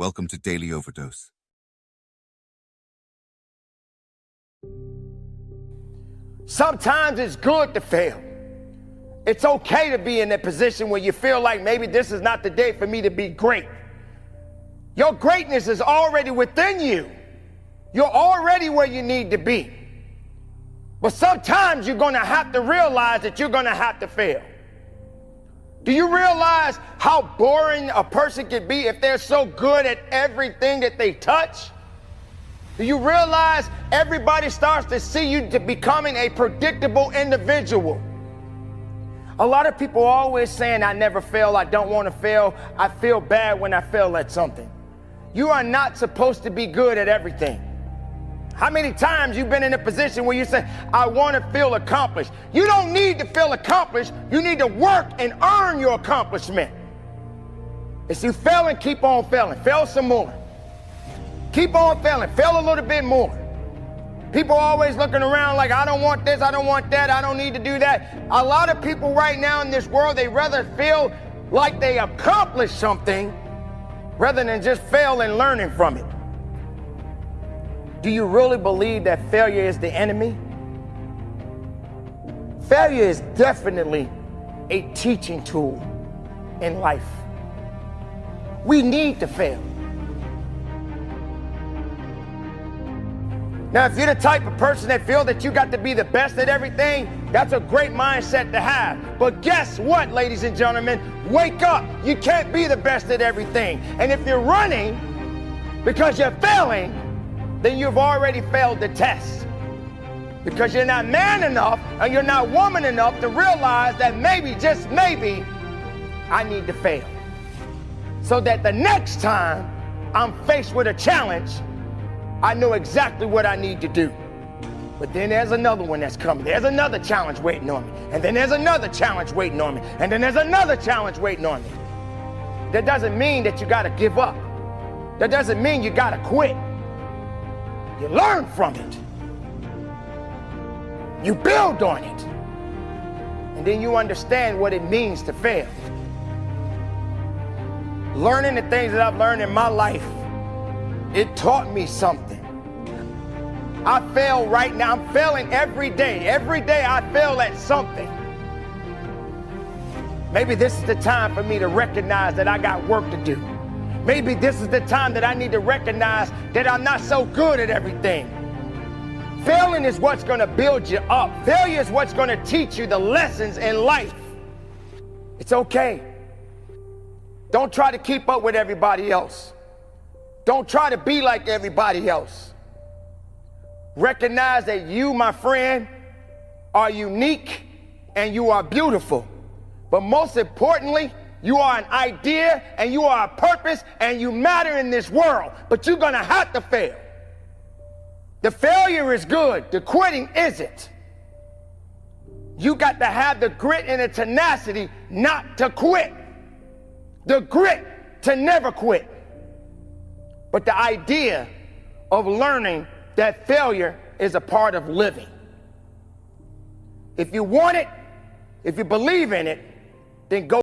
Welcome to Daily Overdose. Sometimes it's good to fail. It's okay to be in a position where you feel like maybe this is not the day for me to be great. Your greatness is already within you. You're already where you need to be. But sometimes you're going to have to realize that you're going to have to fail. Do you realize how boring a person can be if they're so good at everything that they touch? Do you realize everybody starts to see you to becoming a predictable individual? A lot of people are always saying, I never fail, I don't want to fail, I feel bad when I fail at something. You are not supposed to be good at everything. How many times you've been in a position where you say, I want to feel accomplished? You don't need to feel accomplished. You need to work and earn your accomplishment. If you fail and keep on failing, fail some more. Keep on failing, fail a little bit more. People are always looking around like, I don't want this, I don't want that, I don't need to do that. A lot of people right now in this world, they rather feel like they accomplished something rather than just fail and learning from it. Do you really believe that failure is the enemy? Failure is definitely a teaching tool in life. We need to fail. Now, if you're the type of person that feels that you got to be the best at everything, that's a great mindset to have. But guess what, ladies and gentlemen? Wake up. You can't be the best at everything. And if you're running because you're failing, then you've already failed the test. Because you're not man enough and you're not woman enough to realize that maybe, just maybe, I need to fail. So that the next time I'm faced with a challenge, I know exactly what I need to do. But then there's another one that's coming. There's another challenge waiting on me. And then there's another challenge waiting on me. And then there's another challenge waiting on me. That doesn't mean that you gotta give up. That doesn't mean you gotta quit. You learn from it. You build on it. And then you understand what it means to fail. Learning the things that I've learned in my life, it taught me something. I fail right now. I'm failing every day. Every day I fail at something. Maybe this is the time for me to recognize that I got work to do. Maybe this is the time that I need to recognize that I'm not so good at everything. Failing is what's going to build you up. Failure is what's going to teach you the lessons in life. It's okay. Don't try to keep up with everybody else. Don't try to be like everybody else. Recognize that you, my friend, are unique and you are beautiful. But most importantly, you are an idea and you are a purpose and you matter in this world. But you're going to have to fail. The failure is good. The quitting isn't. You got to have the grit and the tenacity not to quit. The grit to never quit. But the idea of learning that failure is a part of living. If you want it, if you believe in it, then go.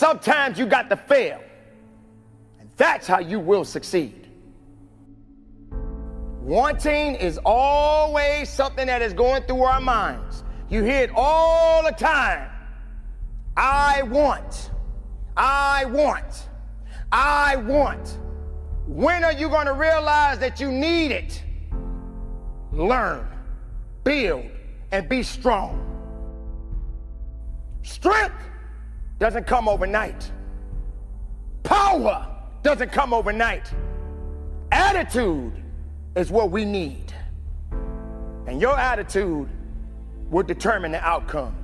sometimes you got to fail. And that's how you will succeed. Wanting is always something that is going through our minds. You hear it all the time. I want. I want. I want. When are you going to realize that you need it? Learn, build, and be strong. Strength doesn't come overnight. Power doesn't come overnight. Attitude is what we need. And your attitude will determine the outcome.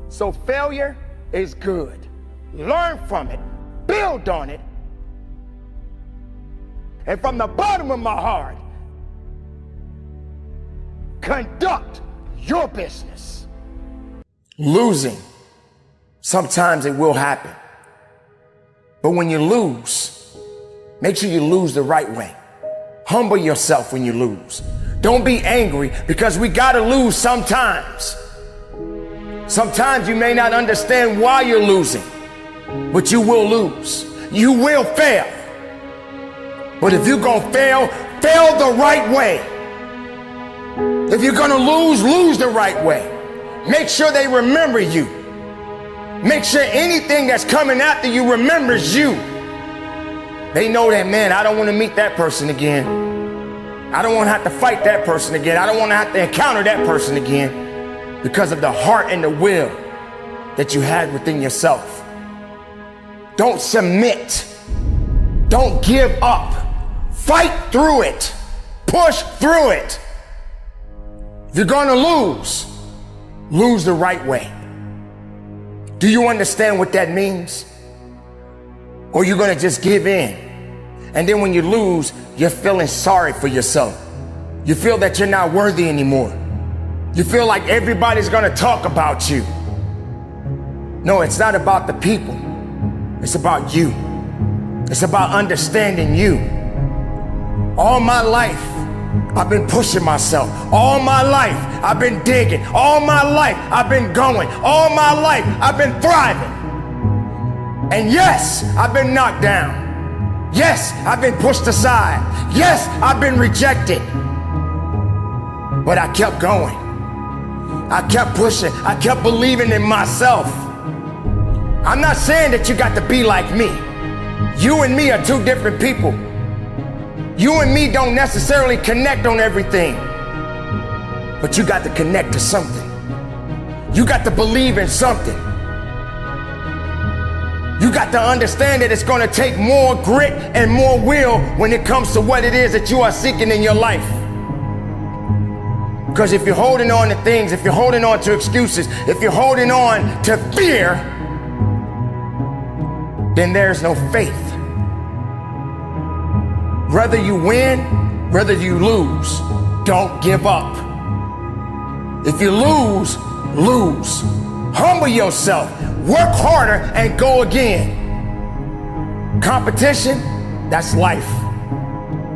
So failure is good. Learn from it, build on it. And from the bottom of my heart, conduct your business. Losing, sometimes it will happen. But when you lose, make sure you lose the right way. Humble yourself when you lose. Don't be angry, because we gotta lose sometimes. Sometimes you may not understand why you're losing, but you will lose. You will fail. But if you're gonna fail, fail the right way. If you're gonna lose, lose the right way. Make sure they remember you. Make sure anything that's coming after you remembers you. They know that, man, I don't want to meet that person again. I don't want to have to fight that person again. I don't want to have to encounter that person again, because of the heart and the will that you had within yourself. Don't submit. Don't give up. Fight through it. Push through it. If you're going to lose, lose the right way. Do you understand what that means? Or you're going to just give in? And then when you lose, you're feeling sorry for yourself. You feel that you're not worthy anymore. You feel like everybody's going to talk about you. No, it's not about the people. It's about you. It's about understanding you. All my life, I've been pushing myself. All my life, I've been digging. All my life, I've been going. All my life, I've been thriving. And yes, I've been knocked down. Yes, I've been pushed aside. Yes, I've been rejected. But I kept going. I kept pushing. I kept believing in myself. I'm not saying that you got to be like me. You and me are two different people. You and me don't necessarily connect on everything. But you got to connect to something. You got to believe in something. You got to understand that it's going to take more grit and more will when it comes to what it is that you are seeking in your life. Because if you're holding on to things, if you're holding on to excuses, if you're holding on to fear, then there's no faith. Whether you win, whether you lose, don't give up. If you lose, lose. Humble yourself, work harder, and go again. Competition, that's life.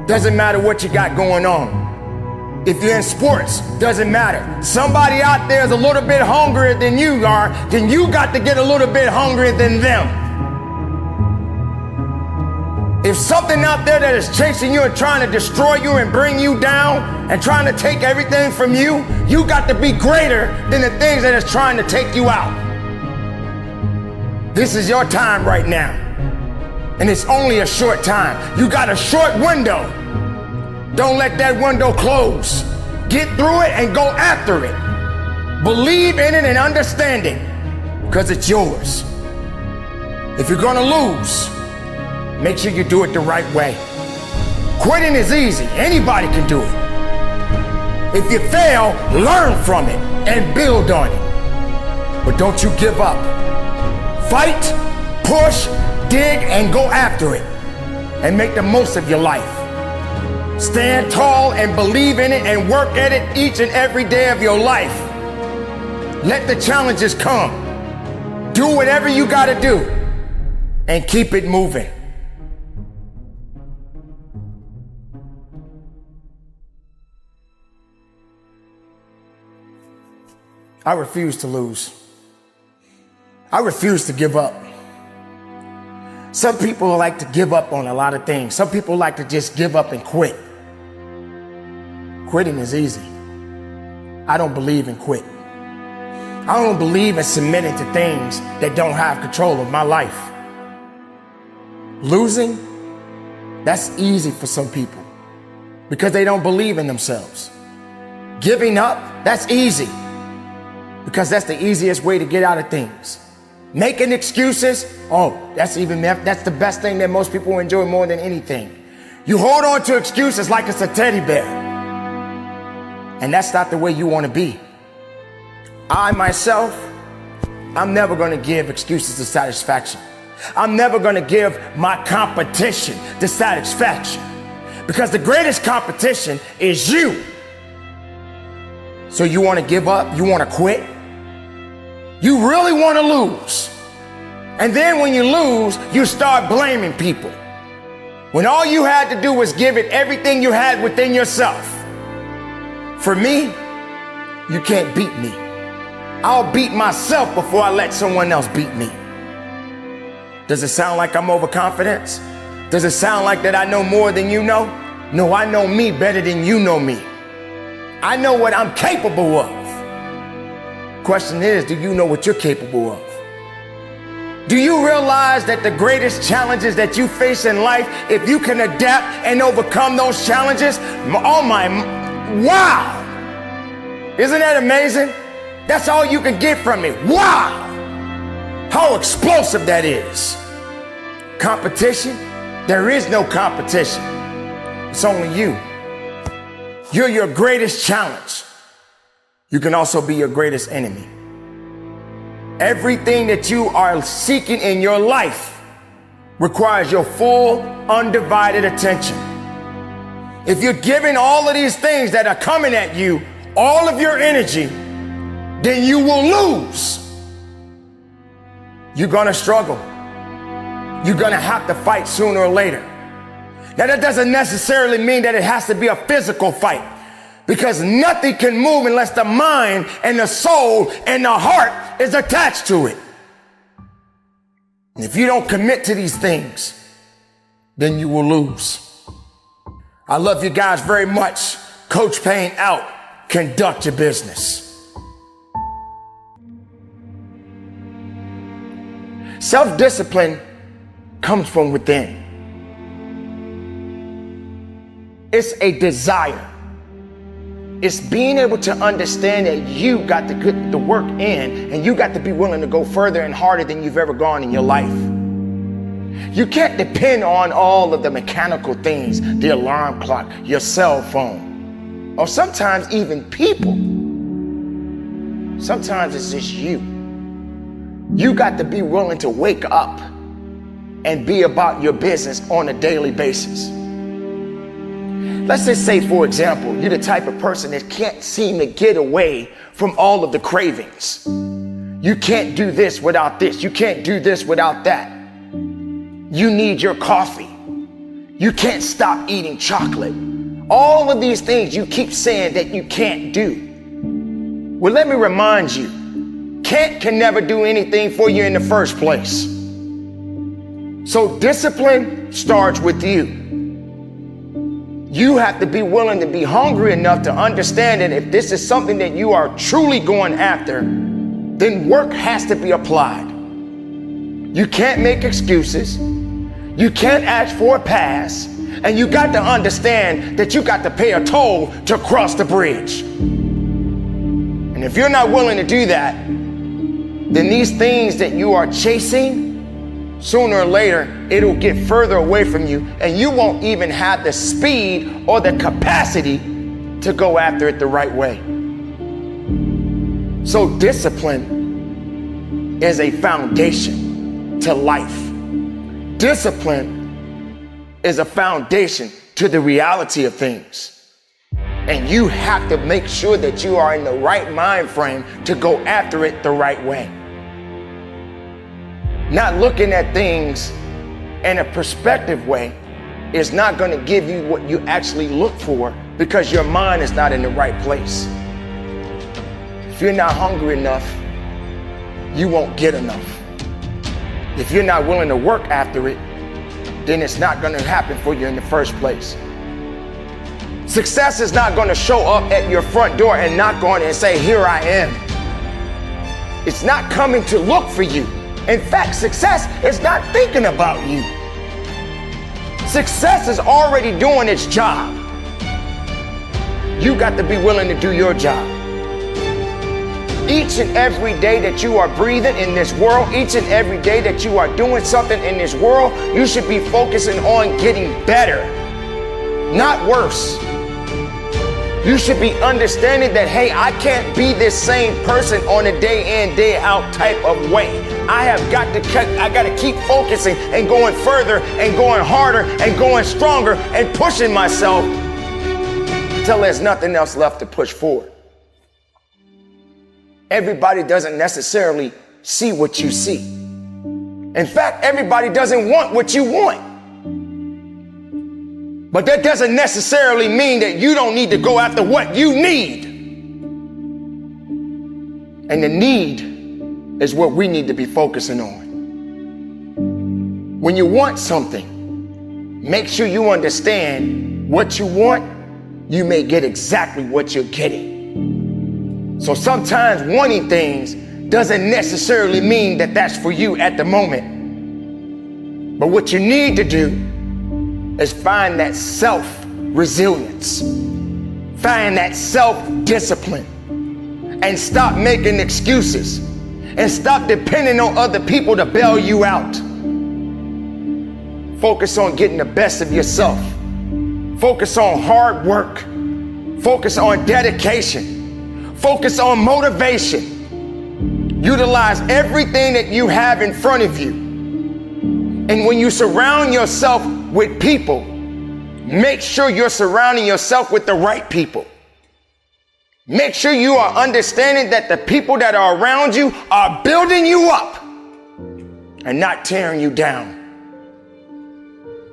Doesn't matter what you got going on. If you're in sports, doesn't matter. Somebody out there is a little bit hungrier than you are, then you got to get a little bit hungrier than them. If something out there that is chasing you and trying to destroy you and bring you down and trying to take everything from you, you got to be greater than the things that is trying to take you out. This is your time right now. And it's only a short time. You got a short window. Don't let that window close. Get through it and go after it. Believe in it and understand it, because it's yours. If you're gonna lose, make sure you do it the right way. Quitting is easy. Anybody can do it. If you fail, learn from it and build on it. But don't you give up. Fight, push, dig, and go after it. And make the most of your life. Stand tall and believe in it and work at it each and every day of your life. Let the challenges come. Do whatever you gotta do and keep it moving. I refuse to lose. I refuse to give up. Some people like to give up on a lot of things. Some people like to just give up and quit. Quitting is easy. I don't believe in quit. I don't believe in submitting to things that don't have control of my life. Losing, that's easy for some people because they don't believe in themselves. Giving up, that's easy because that's the easiest way to get out of things. Making excuses, that's the best thing that most people enjoy more than anything. You hold on to excuses like it's a teddy bear. And that's not the way you want to be. I myself, I'm never going to give excuses to satisfaction. I'm never going to give my competition the satisfaction because the greatest competition is you. So you want to give up? You want to quit? You really want to lose. And then when you lose, you start blaming people. When all you had to do was give it everything you had within yourself. For me, you can't beat me. I'll beat myself before I let someone else beat me. Does it sound like I'm overconfident? Does it sound like that I know more than you know? No, I know me better than you know me. I know what I'm capable of. Question is, do you know what you're capable of? Do you realize that the greatest challenges that you face in life, if you can adapt and overcome those challenges, wow! Isn't that amazing? That's all you can get from me. Wow! How explosive that is. Competition? There is no competition. It's only you. You're your greatest challenge. You can also be your greatest enemy. Everything that you are seeking in your life requires your full, undivided attention. If you're giving all of these things that are coming at you, all of your energy, then you will lose. You're gonna struggle. You're gonna have to fight sooner or later. Now that doesn't necessarily mean that it has to be a physical fight, because nothing can move unless the mind and the soul and the heart is attached to it. And if you don't commit to these things, then you will lose. I love you guys very much. Coach Payne out. Conduct your business. Self-discipline comes from within. It's a desire. It's being able to understand that you got to put the work in and you got to be willing to go further and harder than you've ever gone in your life. You can't depend on all of the mechanical things, the alarm clock, your cell phone, or sometimes even people. Sometimes it's just you. You got to be willing to wake up and be about your business on a daily basis. Let's just say, for example, you're the type of person that can't seem to get away from all of the cravings. You can't do this without this. You can't do this without that. You need your coffee. You can't stop eating chocolate. All of these things you keep saying that you can't do. Well, let me remind you, can't can never do anything for you in the first place. So discipline starts with you. You have to be willing to be hungry enough to understand that if this is something that you are truly going after, then work has to be applied. You can't make excuses. You can't ask for a pass. And you got to understand that you got to pay a toll to cross the bridge. And if you're not willing to do that, then these things that you are chasing, sooner or later, it'll get further away from you and you won't even have the speed or the capacity to go after it the right way. So discipline is a foundation to life. Discipline is a foundation to the reality of things. And you have to make sure that you are in the right mind frame to go after it the right way. Not looking at things in a perspective way is not going to give you what you actually look for because your mind is not in the right place. If you're not hungry enough, you won't get enough. If you're not willing to work after it, then it's not going to happen for you in the first place. Success is not going to show up at your front door and knock on it and say, here I am. It's not coming to look for you. In fact, success is not thinking about you. Success is already doing its job. You got to be willing to do your job. Each and every day that you are breathing in this world, each and every day that you are doing something in this world, you should be focusing on getting better, not worse. You should be understanding that, hey, I can't be this same person on a day in, day out type of way. I got to keep focusing and going further and going harder and going stronger and pushing myself until there's nothing else left to push forward. Everybody doesn't necessarily see what you see. In fact, everybody doesn't want what you want. But that doesn't necessarily mean that you don't need to go after what you need. And the need is what we need to be focusing on. When you want something, make sure you understand what you want. You may get exactly what you're getting. So sometimes wanting things doesn't necessarily mean that that's for you at the moment. But what you need to do is find that self-resilience, find that self-discipline, and stop making excuses, and stop depending on other people to bail you out. Focus on getting the best of yourself. Focus on hard work. Focus on dedication. Focus on motivation. Utilize everything that you have in front of you. And when you surround yourself with people, make sure you're surrounding yourself with the right people. Make sure you are understanding that the people that are around you are building you up and not tearing you down.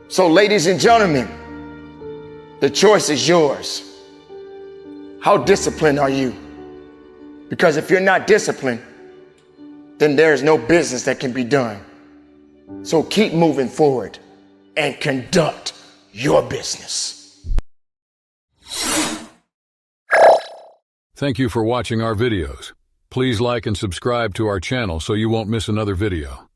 So, ladies and gentlemen, the choice is yours. How disciplined are you? Because if you're not disciplined, then there's no business that can be done. So keep moving forward and conduct your business. Thank you for watching our videos. Please like and subscribe to our channel so you won't miss another video.